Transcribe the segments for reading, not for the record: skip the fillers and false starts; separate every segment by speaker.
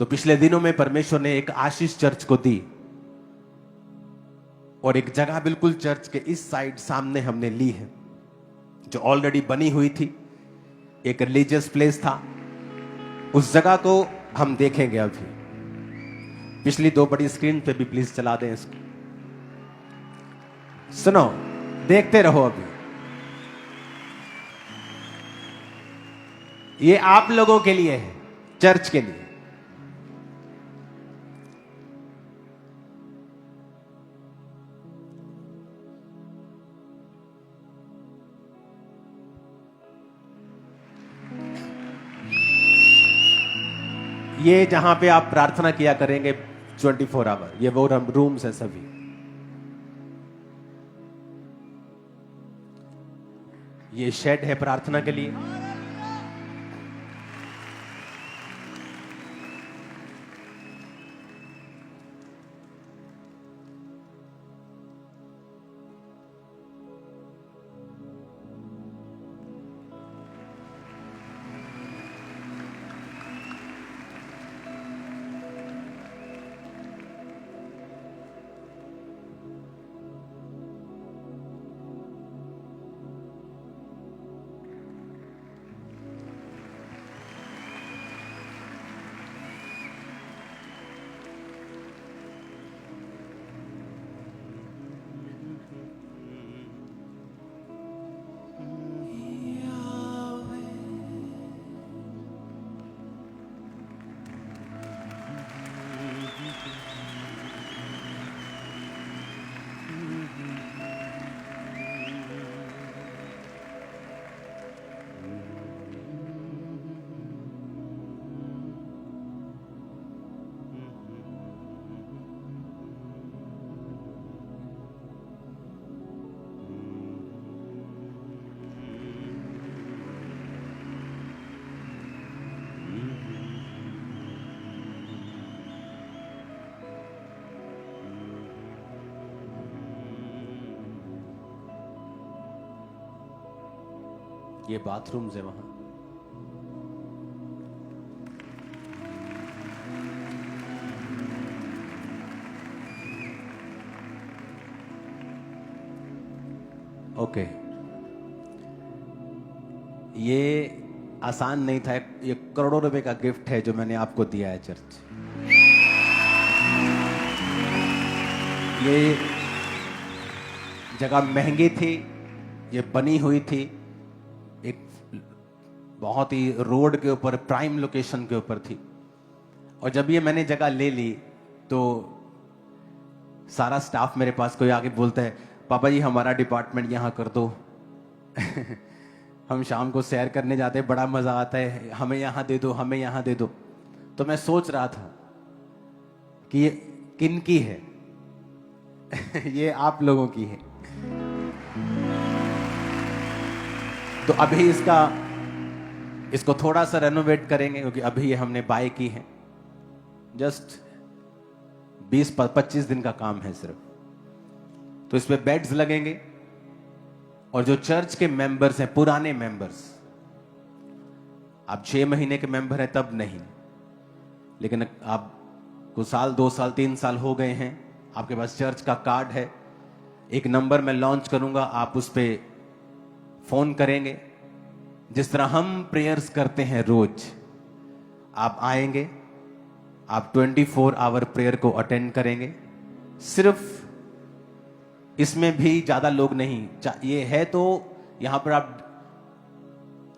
Speaker 1: तो पिछले दिनों में परमेश्वर ने एक आशीष चर्च को दी और एक जगह बिल्कुल चर्च के इस साइड सामने हमने ली है, जो ऑलरेडी बनी हुई थी। एक रिलीजियस प्लेस था, उस जगह को हम देखेंगे अभी। पिछली 2 बड़ी स्क्रीन पे भी प्लीज चला दें इसको। सुनो, देखते रहो। अभी ये आप लोगों के लिए है, चर्च के लिए। ये जहां पे आप प्रार्थना किया करेंगे 24 आवर, ये वो रूम्स है सभी। ये शेड है प्रार्थना के लिए। ये बाथरूम्स है वहां। ओके, ये आसान नहीं था। ये करोड़ों रुपए का गिफ्ट है जो मैंने आपको दिया है चर्च। ये जगह महंगी थी, ये बनी हुई थी एक बहुत ही रोड के ऊपर, प्राइम लोकेशन के ऊपर थी। और जब ये मैंने जगह ले ली तो सारा स्टाफ मेरे पास कोई आके बोलता है, पापा जी हमारा डिपार्टमेंट यहाँ कर दो। हम शाम को सैर करने जाते हैं, बड़ा मजा आता है, हमें यहाँ दे दो, हमें यहाँ दे दो। तो मैं सोच रहा था कि ये किन की है। ये आप लोगों की है। तो अभी इसको थोड़ा सा रेनोवेट करेंगे, क्योंकि अभी ये हमने बाय की है। जस्ट 20-25 दिन का काम है सिर्फ। तो इस पे बेड्स लगेंगे और जो चर्च के मेंबर्स हैं, पुराने मेंबर्स, आप 6 महीने के मेंबर हैं तब नहीं, लेकिन आप कुछ साल, 2 साल, 3 साल हो गए हैं, आपके पास चर्च का कार्ड है, एक नंबर मैं लॉन्च करूंगा, आप उस पे फोन करेंगे। जिस तरह हम प्रेयर्स करते हैं रोज, आप आएंगे, आप 24 आवर प्रेयर को अटेंड करेंगे। सिर्फ इसमें भी ज्यादा लोग नहीं, ये है तो यहां पर आप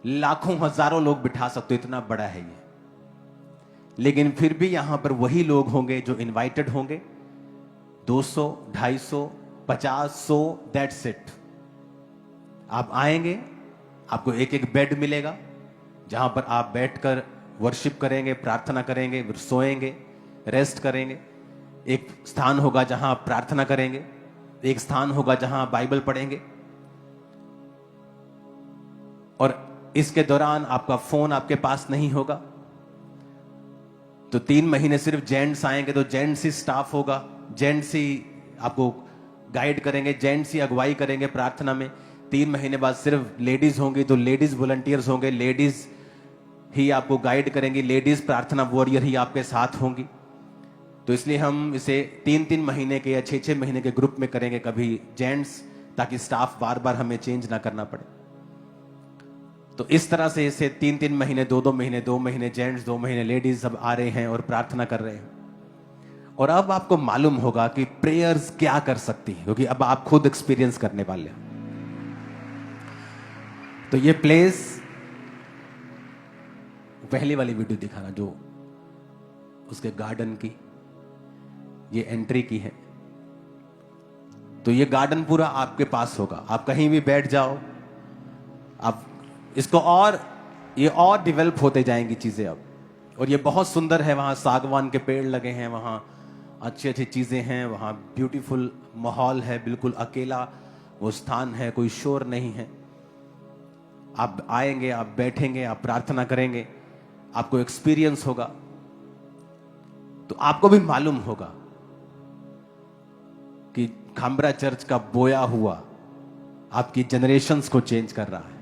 Speaker 1: लाखों हजारों लोग बिठा सकते हो, इतना बड़ा है ये। लेकिन फिर भी यहां पर वही लोग होंगे जो इनवाइटेड होंगे, 200, 250, 50, 100, दैट्स इट। आप आएंगे, आपको एक एक बेड मिलेगा जहां पर आप बैठकर वर्शिप करेंगे, प्रार्थना करेंगे, सोएंगे, रेस्ट करेंगे। एक स्थान होगा जहां आप प्रार्थना करेंगे, एक स्थान होगा जहां आप बाइबल पढ़ेंगे। और इसके दौरान आपका फोन आपके पास नहीं होगा। तो 3 महीने सिर्फ जेंट्स आएंगे, तो जेंट्स ही स्टाफ होगा, जेंट्स ही आपको गाइड करेंगे, जेंट्स ही अगुवाई करेंगे प्रार्थना में। 3 महीने बाद सिर्फ लेडीज होंगी, तो लेडीज वॉलंटियर्स होंगे, लेडीज ही आपको गाइड करेंगी, लेडीज प्रार्थना वॉरियर ही आपके साथ होंगी। तो इसलिए हम इसे 3-3 महीने के या 6-6 महीने के ग्रुप में करेंगे, कभी जेंट्स, ताकि स्टाफ बार बार हमें चेंज ना करना पड़े। तो इस तरह से इसे 3-3 महीने, 2-2 महीने, 2 महीने जेंट्स, 2 महीने लेडीज सब आ रहे हैं और प्रार्थना कर रहे हैं। और अब आपको मालूम होगा कि प्रेयर्स क्या कर सकती है, क्योंकि अब आप खुद एक्सपीरियंस करने वाले हैं। तो ये प्लेस, पहली वाली वीडियो दिखाना जो उसके गार्डन की, ये एंट्री की है। तो ये गार्डन पूरा आपके पास होगा, आप कहीं भी बैठ जाओ, आप इसको और ये और डेवलप होते जाएंगी चीजें अब। और ये बहुत सुंदर है, वहां सागवान के पेड़ लगे हैं, वहां अच्छी अच्छी चीजें हैं, वहां ब्यूटीफुल माहौल है, बिल्कुल अकेला वो स्थान है, कोई शोर नहीं है। आप आएंगे, आप बैठेंगे, आप प्रार्थना करेंगे, आपको एक्सपीरियंस होगा, तो आपको भी मालूम होगा कि खामरा चर्च का बोया हुआ आपकी जनरेशंस को चेंज कर रहा है।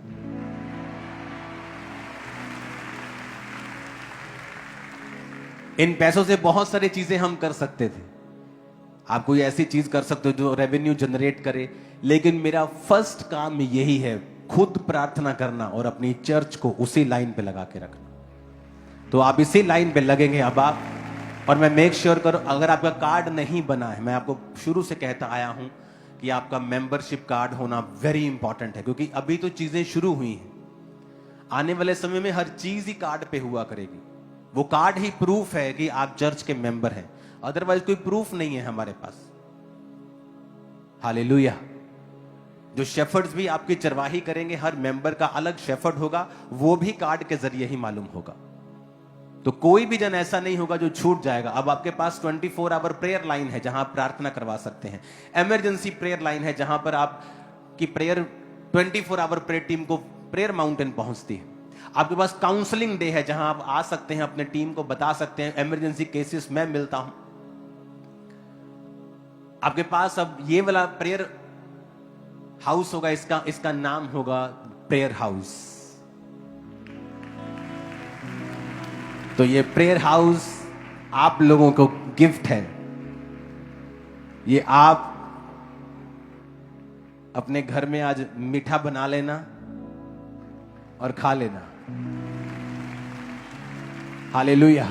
Speaker 1: इन पैसों से बहुत सारी चीजें हम कर सकते थे, आप कोई ऐसी चीज कर सकते हो जो रेवेन्यू जनरेट करे, लेकिन मेरा फर्स्ट काम यही है, खुद प्रार्थना करना और अपनी चर्च को उसी लाइन पे लगा के रखना। तो आप इसी लाइन पे लगेंगे अब आप। और मैं मेक श्योर करो, अगर आपका कार्ड नहीं बना है, मैं आपको शुरू से कहता आया हूं कि आपका मेंबरशिप कार्ड होना वेरी इंपॉर्टेंट है, क्योंकि अभी तो चीजें शुरू हुई हैं, आने वाले समय में हर चीज ही कार्ड पे हुआ करेगी। वो कार्ड ही प्रूफ है कि आप चर्च के मेंबर हैं, अदरवाइज कोई प्रूफ नहीं है हमारे पास। हालेलुया। जो शेफर्ड्स भी आपकी चरवाही करेंगे, हर मेंबर का अलग शेफर्ड होगा, वो भी कार्ड के जरिए ही मालूम होगा। तो कोई भी जन ऐसा नहीं होगा जो छूट जाएगा। अब आपके पास 24 आवर प्रेयर लाइन है जहां आप प्रार्थना करवा सकते हैं, इमरजेंसी प्रेयर लाइन है जहां पर आप की प्रेयर 24 आवर प्रेयर टीम को प्रेयर माउंटेन पहुंचती है। आपके पास काउंसलिंग डे है जहां आप आ सकते हैं, अपने टीम को बता सकते हैं इमरजेंसी केसेस में मिलता हूं। आपके पास अब ये वाला प्रेयर हाउस होगा, इसका नाम होगा प्रेयर हाउस। तो ये प्रेयर हाउस आप लोगों को गिफ्ट है, ये आप अपने घर में आज मीठा बना लेना और खा लेना। हालेलुया।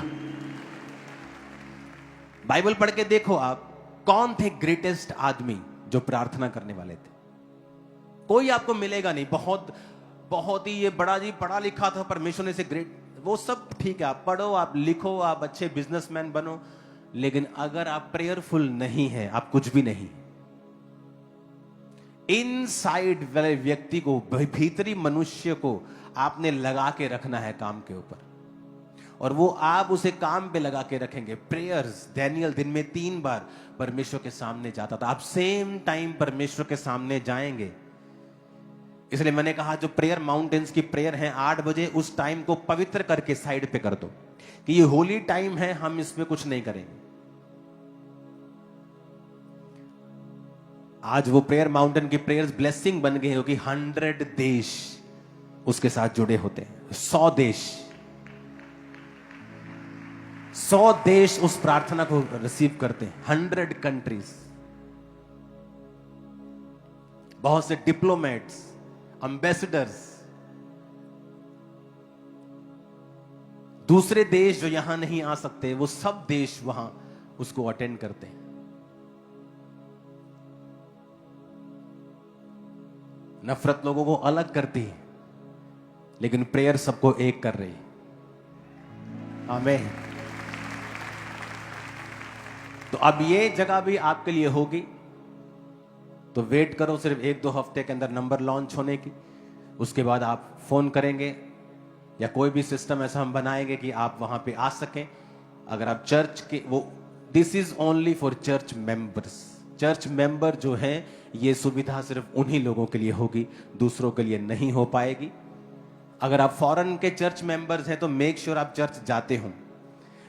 Speaker 1: बाइबल पढ़ के देखो आप, कौन थे ग्रेटेस्ट आदमी जो प्रार्थना करने वाले थे? कोई आपको मिलेगा नहीं बहुत ही ये बड़ा जी पढ़ा लिखा था, परमेश्वर ने से ग्रेट, वो सब ठीक है, आप पढ़ो, आप लिखो, आप अच्छे बिजनेसमैन बनो, लेकिन अगर आप प्रेयरफुल नहीं है, आप कुछ भी नहीं। इनसाइड वाले व्यक्ति को, भीतरी मनुष्य को आपने लगा के रखना है काम के ऊपर, और वो आप उसे काम पे लगा के रखेंगे। प्रेयर्स, डैनियल दिन में 3 बार परमेश्वर के सामने जाता था, आप सेम टाइम परमेश्वर के सामने जाएंगे। इसलिए मैंने कहा जो प्रेयर माउंटेन्स की प्रेयर है 8 बजे, उस टाइम को पवित्र करके साइड पे कर दो कि ये होली टाइम है, हम इसमें कुछ नहीं करेंगे। आज वो प्रेयर माउंटेन की प्रेयर्स ब्लेसिंग बन गई, क्योंकि 100 देश उसके साथ जुड़े होते हैं। 100 देश उस प्रार्थना को रिसीव करते हैं, 100 कंट्रीज, बहुत से डिप्लोमेट्स, एम्बेसडर्स, दूसरे देश जो यहां नहीं आ सकते, वो सब देश वहां उसको अटेंड करते हैं। नफरत लोगों को अलग करती है, लेकिन प्रेयर सबको एक कर रही है। आमीन। तो अब ये जगह भी आपके लिए होगी, तो वेट करो सिर्फ 1-2 हफ्ते के अंदर नंबर लॉन्च होने की। उसके बाद आप फोन करेंगे या कोई भी सिस्टम ऐसा हम बनाएंगे कि आप वहां पे आ सकें। अगर आप चर्च के, वो this is only for church members. Church member जो है, ये सुविधा सिर्फ उन्हीं लोगों के लिए होगी, दूसरों के लिए नहीं हो पाएगी। अगर आप फॉरेन के चर्च मेंबर्स हैं तो मेक श्योर आप चर्च जाते हो।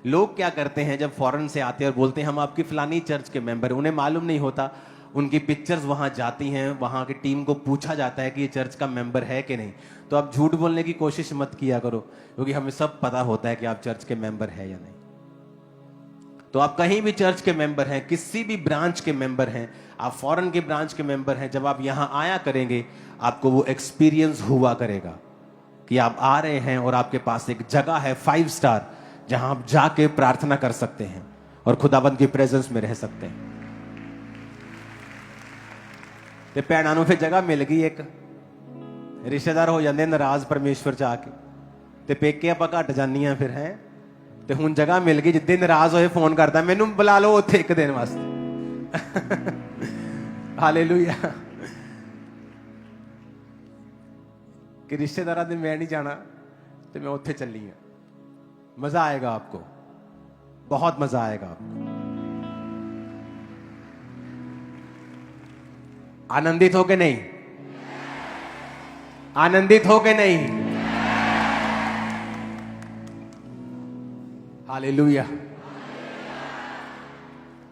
Speaker 1: लोग क्या करते हैं, जब फॉरेन से आते हैं और बोलते हैं हम आपकी फलानी चर्च के मेंबर, उन्हें मालूम नहीं होता उनकी पिक्चर्स वहां जाती हैं, वहां की टीम को पूछा जाता है कि ये चर्च का मेंबर है कि नहीं। तो आप झूठ बोलने की कोशिश मत किया करो, क्योंकि हमें सब पता होता है कि आप चर्च के मेंबर है या नहीं। तो आप कहीं भी चर्च के मेंबर हैं, किसी भी ब्रांच के मेंबर हैं, आप फॉरेन के ब्रांच के मेंबर हैं, जब आप यहां आया करेंगे आपको वो एक्सपीरियंस हुआ करेगा कि आप आ रहे हैं और आपके पास एक जगह है 5 स्टार, जहां आप जाके प्रार्थना कर सकते हैं और खुदाबंद की प्रेजेंस में रह सकते हैं। ते भैणां नूं फिर जगह मिल गई, एक रिश्तेदार हो जाते नाराज परमेश्वर च आके, ते पेके आपां घट जानियां फिर हैं, ते हुण जगह मिल गई। जिद्दे नाराज होए फोन करता मैनू बुला लो उत्थे एक दिन वास्ते। हालेलुया। कि रिश्तेदारा दिन मैं नहीं जाना, तो मैं उत्थे चली हाँ। मजा आएगा आपको, बहुत मजा आएगा आपको। आनंदित हो के नहीं? आनंदित हो के नहीं? हालेलुया।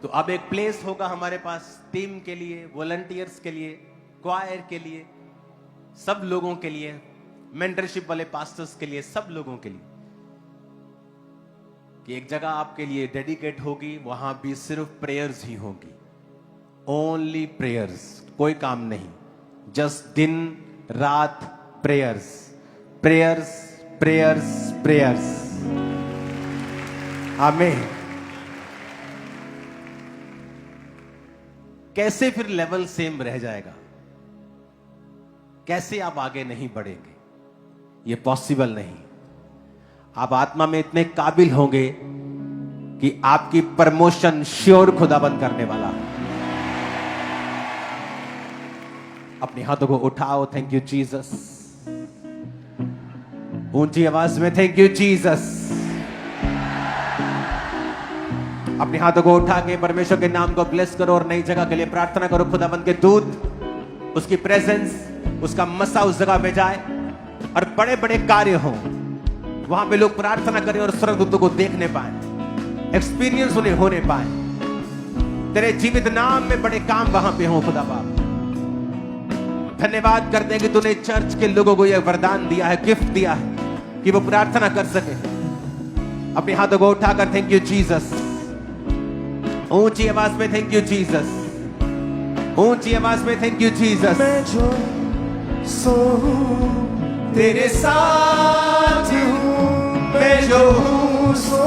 Speaker 1: तो अब एक प्लेस होगा हमारे पास टीम के लिए, वॉलंटियर्स के लिए, क्वायर के लिए, सब लोगों के लिए, मेंटरशिप वाले पास्टर्स के लिए, सब लोगों के लिए, कि एक जगह आपके लिए डेडिकेट होगी। वहां भी सिर्फ प्रेयर्स ही होगी, ओनली प्रेयर्स, कोई काम नहीं, जस्ट दिन रात प्रेयर्स, प्रेयर्स, प्रेयर्स, प्रेयर्स। आमीन। कैसे फिर लेवल सेम रह जाएगा? कैसे आप आगे नहीं बढ़ेंगे? ये पॉसिबल नहीं। आप आत्मा में इतने काबिल होंगे कि आपकी प्रमोशन श्योर खुदाबंद करने वाला। अपने हाथों को उठाओ, थैंक यू जीसस। ऊंची आवाज में थैंक यू जीसस। अपने हाथों को उठा के परमेश्वर के नाम को ब्लेस करो और नई जगह के लिए प्रार्थना करो। खुदाबंद के दूत, उसकी प्रेजेंस, उसका मसा उस जगह में जाए और बड़े बड़े कार्य हों वहां पे, लोग प्रार्थना करें और स्वर्गदूतों को देखने पाए, एक्सपीरियंस उन्हें होने पाए। तेरे जीवित नाम में बड़े काम वहां पे हों। खुदा बाप, धन्यवाद करते हैं कि तूने चर्च के लोगों को यह वरदान दिया है, गिफ्ट दिया है कि वो प्रार्थना कर सके। अपने हाथों को उठाकर थैंक यू जीसस। ऊंची आवाज में थैंक यू जीसस। ऊंची आवाज में थैंक यू जीसस।
Speaker 2: मैं जो सो तेरे साथ हूँ, मैं जो हूँ सो